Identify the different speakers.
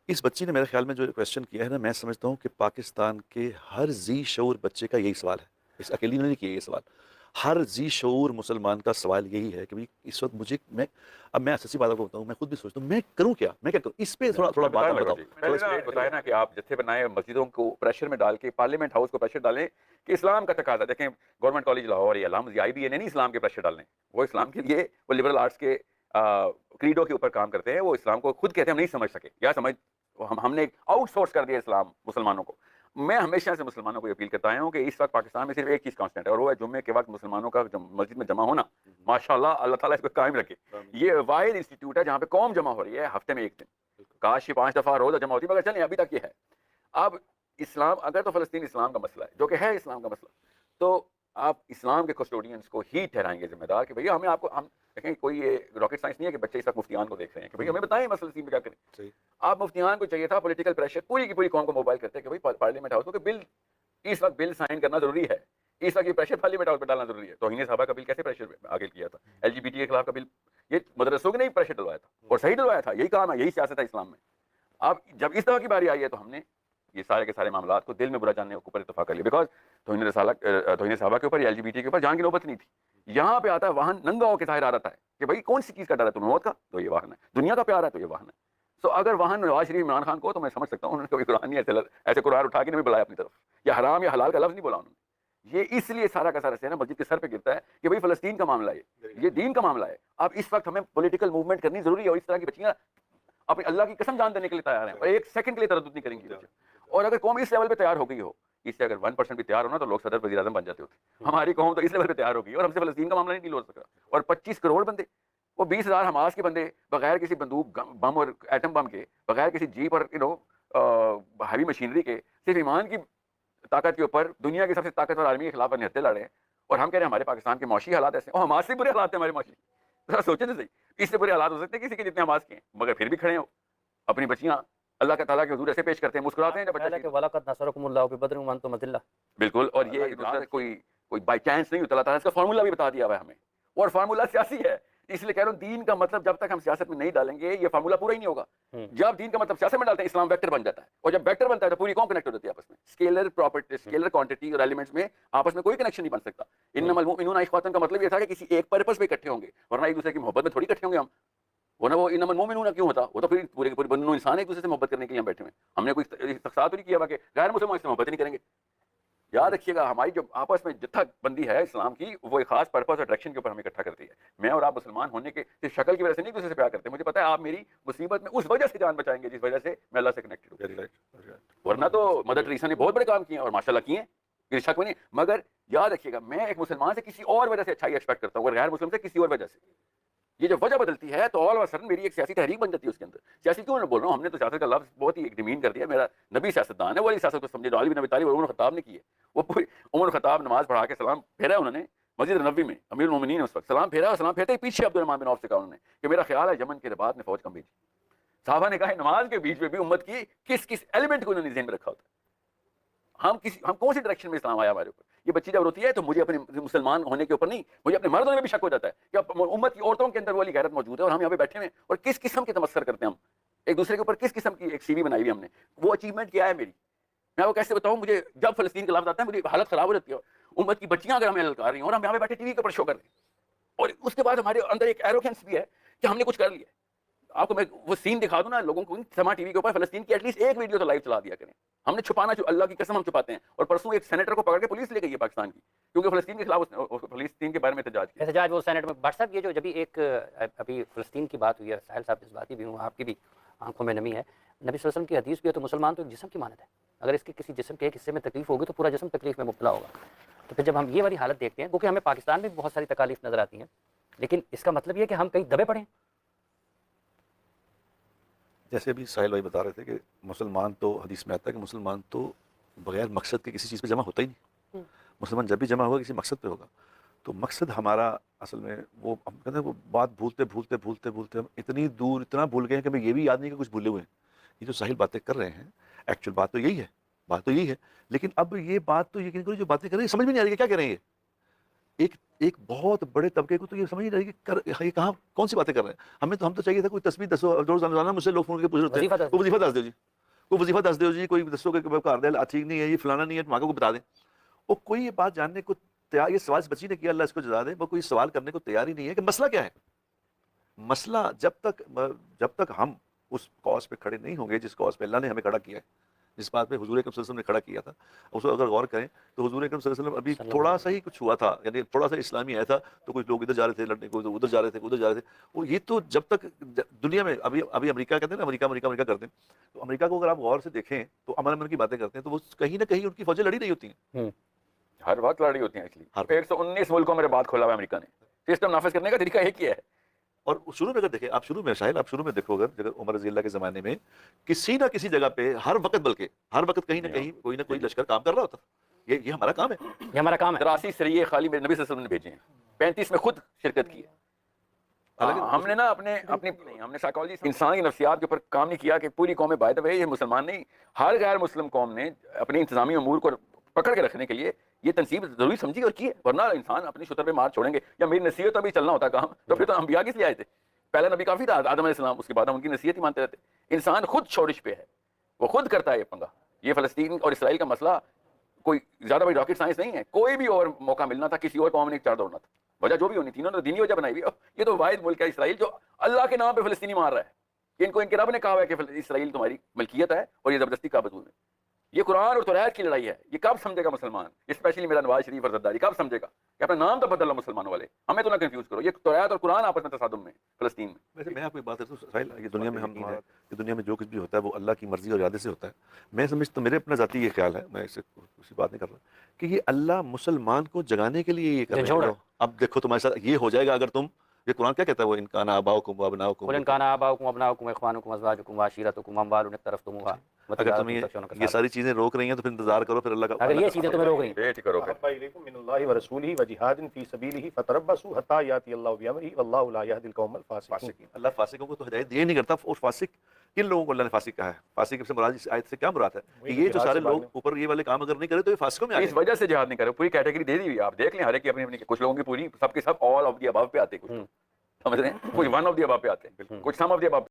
Speaker 1: इस बच्ची ने मेरे ख्याल में जो क्वेश्चन किया है ना, मैं समझता हूँ कि पाकिस्तान के हर ज़ी शऊर बच्चे का यही सवाल है। इस अकेली ने नहीं किया ये सवाल। हर ज़ी शऊर मुसलमान का सवाल यही है कि भई इस वक़्त मुझे मैं सच्ची बात आपको बताऊँ, मैं खुद भी सोचता हूँ मैं करूँ क्या? मैं क्या करूँ? इस पे थोड़ा थोड़ा
Speaker 2: मैं
Speaker 1: बात
Speaker 2: बताने
Speaker 1: आप
Speaker 2: लगा
Speaker 1: बताओ।
Speaker 2: जी।
Speaker 1: थोड़ा
Speaker 2: मैंने
Speaker 1: इस
Speaker 2: ना
Speaker 1: पे
Speaker 2: बताया ना कि आप जत्थे बनाएँ मस्जिदों को प्रेशर में डाल के पार्लियामेंट हाउस को प्रेशर डालें कि इस्लाम का तकाज़ा देखें गवर्नमेंट कॉलेज लाहौर या अल्लामा आईबीए ने नहीं इस्लाम के प्रेशर डालने। वो इस्लाम के लिए वो लिबरल आर्ट्स के क्रीडो के ऊपर काम करते हैं। वो इस्लाम को खुद कहते हैं हम नहीं समझ सके या समझ हमने आउटसोर्स कर दिया इस्लाम मुसलमानों को। मैं हमेशा से मुसलमानों को ये अपील करता आया हूँ कि इस वक़्त पाकिस्तान में सिर्फ़ एक चीज़ कांस्टेंट है और वो है जुम्मे के वक़्त मुसलमानों का जम मस्जिद में जमा होना। माशाअल्लाह अल्लाह ताला इसको कायम रखे। ये वाहिद इंस्टीट्यूट है जहाँ पे कौम जमा हो रही है हफ़्ते में 1 दिन। काश ये 5 दफ़ा रोज़ा जमा होती मगर चलें अभी तक ये है। अब इस्लाम अगर तो फ़लस्तीन इस्लाम का मसला है, जो कि है इस्लाम का मसला, तो आप इस्लाम के कस्टोडियंस को ही ठहराएँगे ज़िम्मेदार कि भैया हमें आपको हम देखें कोई ये रॉकेट साइंस नहीं है कि बच्चे इस वक़्त मुफ्तियान को देख रहे हैं कि भैया हमें बताएँ मसला फ़लस्तीन में क्या करें।
Speaker 1: सही।
Speaker 2: आप मुफ्तियान को चाहिए था पॉलिटिकल प्रेशर पूरी की पूरी कौम को मोबाइल करते हैं कि भाई पार्लियामेंट हाउस में कि बिल इस वक़्त बिल साइन करना ज़रूरी है। इस वक़्त ये प्रेशर पार्लियामेंट हाउस पे डालना ज़रूरी है। तौहीन सहाबा का बिल कैसे प्रेशर आगे किया था? एलजीबीटी के खिलाफ का बिल ये मदरसों के नहीं प्रेशर डलवाया था और सही डलवाया था। यही काम है, यही सियासत है इस्लाम में। अब जब इस तरह की बारी आई है तो हमने ये सारे के सारे मामलात को दिल में बुरा जानने के ऊपर इत्तेफाक कर लिया बिकॉज़ तौहीन सहाबा के ऊपर या एलजीबीटी के ऊपर जान की नौबत नहीं थी। यहाँ पे आता है वाहन नंगा होके ज़ाहिर आ रहा है कि भाई कौन-सी चीज़ का डर है तुम्हें मौत का? तो ये वाहन है। दुनिया का प्यार है तो ये वाहन है। तो अगर वाहन नवाज़ शरीफ इमरान खान को तो मैं समझ सकता हूँ उन्होंने कभी कुरान नहीं ऐसे कुरान उठा के नहीं बुलाया अपनी तरफ या हराम या हलाल का लफ्ज़ नहीं बोला उन्होंने। ये इसलिए सारा का सारा सेना मस्जिद के सर पे गिरता है कि भाई फ़लस्तीन का मामला है ये दीन का मामला है। अब इस वक़्त हमें पॉलिटिकल मूवमेंट करनी ज़रूरी है और इस तरह की बच्चियाँ अपनी अल्लाह की कसम जान देने के लिए तैयार हैं और एक सेकंड के लिए तरद्दुद नहीं करेंगी बच्चे। और अगर कौम इस लेवल पे तैयार हो गई हो, इससे अगर 1% भी तैयार हो ना तो लोग सदर वज़ीर-ए-आज़म बन जाते होते। हमारी कौम तो इस लेवल पे तैयार हो गई और हमसे फ़लस्तीन का मामला नहीं डील हो सका और 25 करोड़ बंदे, वो 20,000 हमास के बंदे बगैर किसी बंदूक बम और एटम बम के, बगैर किसी जीप और हैवी मशीनरी के, सिर्फ ईमान की ताकत के ऊपर दुनिया के सबसे ताकतवर आर्मी के खिलाफ अपने हत्थे लड़ रहे हैं और हम कह रहे हैं हमारे पाकिस्तान के मौशी हालात ऐसे हैं और हमास से बुरे हालात हैं हमारे मौशी। ज़रा सोचें तो सही, इससे बुरे हालात हो सकते हैं किसी के जितने हमास के हैं, मगर फिर भी खड़े हो। अपनी बच्चियाँ अल्लाह के ताला के हुज़ूर ऐसे पेश करते हैं, मुस्कुराते हैं जब बच्चा
Speaker 3: ख़्याल है
Speaker 2: शहीद
Speaker 3: कि
Speaker 2: होता
Speaker 3: वलक़द नसरकुमुल्लाहु बिबद्रिन व अंतुम अज़िल्ला।
Speaker 2: है। बिल्कुल और ये नुसरत कोई बाय चांस नहीं होता, अल्लाह ताला इसका फ़ॉर्मूला भी बता दिया हुआ है हमें और फ़ॉर्मूला सियासी है। इसलिए कह रहा हूँ दीन का मतलब जब तक हम सियासत में नहीं डालेंगे ये फ़ॉर्मूला पूरा ही नहीं होगा।
Speaker 3: हुँ।
Speaker 2: जब दीन का मतलब सियासत में डालते हैं इस्लाम वेक्टर बन जाता है और जब वेक्टर बनता है तो पूरी कौम कनेक्ट हो जाती है आपस में। स्केलर प्रॉपर्टी स्केलर क्वांटिटी और एलिमेंट्स में आपस में कोई कनेक्शन नहीं बन सकता। इन्नमल मुमिनूना इख्वतन का मतलब ये था कि किसी एक पर्पस पे इकट्ठे होंगे, वरना एक दूसरे की मोहब्बत में थोड़ी इकट्ठे होंगे हम। वरना वो इन्नमल मुमिनूना क्यों होता? वो तो फिर पूरे के पूरे बन्नो इंसान एक दूसरे से मोहब्बत करने के लिए हम बैठे हुए हैं। हमने कोई इस्तक़सा तो नहीं किया हुआ कि गैर मुसलमान इससे मोहब्बत ही नहीं करेंगे। याद रखिएगा हमारी जो आपस में जत्थाबंदी है इस्लाम की वो एक खास पर्पस और डायरेक्शन के ऊपर हमें इकट्ठा करती है। मैं और आप मुसलमान होने के सिर्फ शक्ल की वजह से नहीं एक दूसरे से प्यार करते। मुझे पता है आप मेरी मुसीबत में उस वजह से जान बचाएँगे जिस वजह से मैं अल्लाह से कनेक्टेड हूँ।
Speaker 1: Very right, very right.
Speaker 2: वरना तो मदर टेरेसा ने बहुत बड़े काम किए हैं और माशाल्लाह किए हैं, किसी शक में नहीं। मगर याद रखिएगा मैं एक मुसलमान से किसी और वजह से अच्छाई एक्सपेक्ट करता हूँ और गैर मुस्लिम से किसी और वजह से। ये जब वजह बदलती है तो ऑल ऑफ अ सडन मेरी एक सियासी तहरीक बन जाती है उसके अंदर। सियासी क्यों मैं बोल रहा हूँ, हमने तो सियासत का लफ्ज़ बहुत ही एक डिमीन कर दिया। मेरा नबी सियासतदान है, वो वाली सियासत को समझे जो अली बिन अबी तालिब और उमर ख़त्ताब ने की है। वो पूरी उमर ख़त्ताब नमाज़ पढ़ा के सलाम फेरा उन्होंने मस्जिद नबवी में, अमीरुल मोमिनीन उस वक़्त सलाम फेरा और सलाम फेरते ही पीछे अब्दुर्रहमान बिन औफ से कहा उन्होंने कि मेरा ख़्याल है यमन के रिबात में फ़ौज कम भेजी। साहबा ने कहा नमाज़ के बीच में भी उम्मत की किस-किस एलिमेंट को उन्होंने ज़हन में रखा होता है। हम कौन सी डायरेक्शन में इस्लाम आया हमारे ऊपर। ये बच्ची जब रोती है तो मुझे अपने मुसलमान होने के ऊपर नहीं, मुझे अपने मर्द होने में भी शक हो जाता है कि अब उम्मत की औरतों के अंदर वो वाली गैरत मौजूद है और हम यहाँ पे बैठे हुए हैं और किस किस्म के तमस्सर करते हैं हम एक दूसरे के ऊपर, किस किस्म की एक सीवी बनाई हुई हमने। वो अचीवमेंट क्या है मेरी, मैं वो कैसे बताऊँ। मुझे जब फ़लस्तीन का लफ्ज़ आता है मुझे हालत ख़राब हो जाती है। उम्मत की बच्चियाँ अगर हमें ललकार रही हैं और हम यहाँ पे बैठे टीवी के ऊपर शो कर रहे हैं और उसके बाद हमारे अंदर एक एरोगेंस भी है कि हमने कुछ कर लिया। आपको मैं वो सीन दिखा दूँ ना लोगों को, समा टीवी के ऊपर फ़लस्तीन की एटलीस्ट एक वीडियो तो लाइव चला दिया करें। हमने छुपाना जो अल्लाह की कसम हम छुपाते हैं और परसों एक सेनेटर को पकड़ के पुलिस ले गई है पाकिस्तान की क्योंकि फ़लस्तीन के खिलाफ फ़लस्तीन के बारे में एहतजाज किया।
Speaker 3: एहतजाज वो सेनेट में भाट साहब ये जो जब भी एक अभी फ़लस्तीन की बात हुई है, साहिल साहब जज़्बाती भी हूँ, आपकी भी आँखों में नमी है। नबी सल्लल्लाहु अलैहि वसल्लम की हदीस भी है तो मुसलमान तो एक जिस्म की मानद है। अगर इसके किसी जिस्म के एक हिस्से में तकलीफ़ होगी तो पूरा जिस्म तकलीफ़ में मुब्तला होगा। तो फिर जब हम ये वाली हालत देखते हैं क्योंकि हमें पाकिस्तान में भी बहुत सारी तकालीफ नज़र आती हैं, लेकिन इसका मतलब ये है कि हम कहीं दबे पड़े हैं।
Speaker 1: जैसे अभी साहिल भाई बता रहे थे कि मुसलमान तो हदीस में आता है कि मुसलमान तो बगैर मकसद के किसी चीज़ पे जमा होता ही नहीं। मुसलमान जब भी जमा होगा किसी मकसद पे होगा। तो मकसद हमारा असल में वो हम कहते हैं वो बात भूलते हम इतनी दूर इतना भूल गए हैं कि हमें ये भी याद नहीं कि कुछ भूले हुए हैं। ये जो साहिल बातें कर रहे हैं एक्चुअल बात तो यही है, बात तो यही है। लेकिन अब ये बात तो यकीन करो जो बातें कर रहे हैं समझ में नहीं आ रही है क्या कह रहे हैं ये। एक एक बहुत बड़े तबके को तो ये समझ नहीं रही कि ये कहाँ कौन सी बातें कर रहे हैं। हम तो चाहिए था कोई तस्वीर दसो, रोजाना मुझसे लोग फोन करके पूछ रहे
Speaker 3: वजीफा
Speaker 1: थे
Speaker 3: दस
Speaker 1: वो वजीफा दस दो जी, वो वजीफा दस दो जी, कोई दसो कि घर दे ठीक नहीं है, ये फलाना नहीं है, मांगो को बता दें। वो कोई ये बात जानने को तैयार, ये सवाल बच्ची ने किया, अल्लाह इसको जजा दे, वो कोई सवाल करने को तैयार ही नहीं है कि मसला क्या है। मसला जब तक हम उस कॉज पे खड़े नहीं होंगे जिस कॉज पे अल्लाह ने हमें खड़ा किया है, जिस बात पे हुजूर अकरम सल्लल्लाहु अलैहि वसल्लम ने खड़ा किया था, उसको अगर गौर करें तो हुजूर अकरम सल्लल्लाहु अलैहि वसल्लम अभी थोड़ा सा ही कुछ हुआ था, यानी थोड़ा सा इस्लामी आया था तो कुछ लोग इधर जा रहे थे लड़ने को, उधर जा रहे थे, उधर जा रहे थे। वो ये तो जब तक दुनिया में अभी अभी अमेरिका कहते हैं ना, अमेरिका अमेरिका अमेरिका करते हैं, तो अमेरिका को अगर आप गौर से देखें तो अमन अमन की बातें करते हैं, तो वो कहीं ना कहीं उनकी फौजें लड़ी रही होती हैं,
Speaker 2: हर वक्त लड़ी होती है।
Speaker 1: हर
Speaker 2: एक्चुअली 119 मुल्कों में बात खोला हुआ अमेरिका ने, सिस्टम नाफिज करने का तरीका एक ही है।
Speaker 1: और शुरू में अगर देखें आप, शुरू में शायद आप शुरू में देखो अगर उमर रज़ी अल्लाह के ज़माने में किसी ना किसी जगह पे हर वक्त, बल्कि हर वक्त कहीं ना कहीं कोई ना कोई लश्कर काम कर रहा होता। ये हमारा काम है,
Speaker 3: ये हमारा काम है।
Speaker 2: 83 सरिये खाली मेरे नबी सल्लल्लाहु अलैहि वसल्लम ने भेजे हैं, 35 में खुद शिरकत की है। हमने ना हमने साइकोलॉजी, इंसान की नफ्सियात के ऊपर काम नहीं किया कि पूरी कौमें बाय द वे, ये मुसलमान नहीं, हर गैर मुस्लिम कौम ने अपनी इंतजामी अमूर को पकड़ के रखने के लिए ये तनसीब जरूरी समझी और की है। वरना इंसान अपनी शुतर पे मार छोड़ेंगे, या मेरी नसीहत अभी चलना होता काम, तो फिर तो अंबिया किस लिए आए थे? पहला नबी काफी था आदम अलैहिस्सलाम, उसके बाद हम उनकी नसीहत ही मानते रहते। इंसान खुद शोरिश पे है, वो खुद करता है ये पंगा। ये फलस्तीन और इसराइल का मसला कोई ज्यादा बड़ी रॉकेट साइंस नहीं है। कोई भी और मौका मिलना था, किसी और कौम ने चार दौड़ना था, वजह जो भी होनी थी, इन्होंने दीनी वजह बनाई हुई। ये तो वाहिद मुल्क है इसराइल जो अल्लाह के नाम पे फलस्तीनी मार रहा है। इनको इनके रब ने कहा है कि इसराइल तुम्हारी मलकियत है और ये जबरदस्ती काबज हुए। ये कुरान और तौरात की लड़ाई है। ये कब समझेगा मुसलमान, स्पेशली मेरा नवाज शरीफ और जरदारी, कब समझेगा कि अपना नाम तो बदल लो मुसलमानों वाले, हमें तो ना कंफ्यूज करो। ये तौरात और कुरान आपस में तसादुम में फलस्तीन में।
Speaker 1: वैसे मैं आपको एक बात करता हूँ साहिल, ये दुनिया में हम नहीं है, ये दुनिया में जो कुछ भी होता है वो अल्लाह की मर्जी और इरादे से होता है। मैं समझता, मेरे अपना जाती ये ख्याल है, मैं इससे किसी बात नहीं कर रहा, कि ये अल्लाह मुसलमान को जगाने के लिए ये कर रहा है। अब देखो तुम्हारे साथ ये हो जाएगा अगर तुम, ये कुरान क्या कहता है, वो इनकाना आबाउकुम व अबनाउकुम,
Speaker 3: कुल इनकाना आबाउकुम अबनाउकुम इख्वानुकुम अज़वाजुकुम व अशीरतुकुम अम्वालुन इक़्तरफ़्तुमूहा।
Speaker 1: अगर तुम ये सारी चीज़ें रोक रही हैं तो फिर इंतजार करो, फिर अल्लाह का,
Speaker 3: अगर ये चीजें तुम्हें रोक रही हैं,
Speaker 2: वेट करो फिर।
Speaker 4: इलैकुम मिनल्लाहि व रसूलिही व जिहादिन फी सबीलिही फतरब्बसू हत्ता याति अल्लाहु बिअमरिही वल्लाहु ला यहदिल कौमल फासिकीन।
Speaker 1: फासिक, अल्लाह फासिकों को तो हिदायत दिए नहीं करता। और फासिक किन लोगों को अल्लाह ने फासिक कहा है? फासिक से मुराद इस आयत से क्या मुराद है कि ये जो सारे लोग ऊपर ये वाले काम अगर नहीं करे तो ये फासिकों में आ
Speaker 2: इस वजह से जिहाद नहीं करे। पूरी कैटेगरी दे दी हुई है, आप देख लें, हर एक की अपनी अपनी, कुछ लोगों की पूरी सबके सब ऑल ऑफ द अबव पे आते हैं, कुछ समझ रहे हैं, कुछ वन ऑफ द अबव पे आते हैं, कुछ सम ऑफ द अबव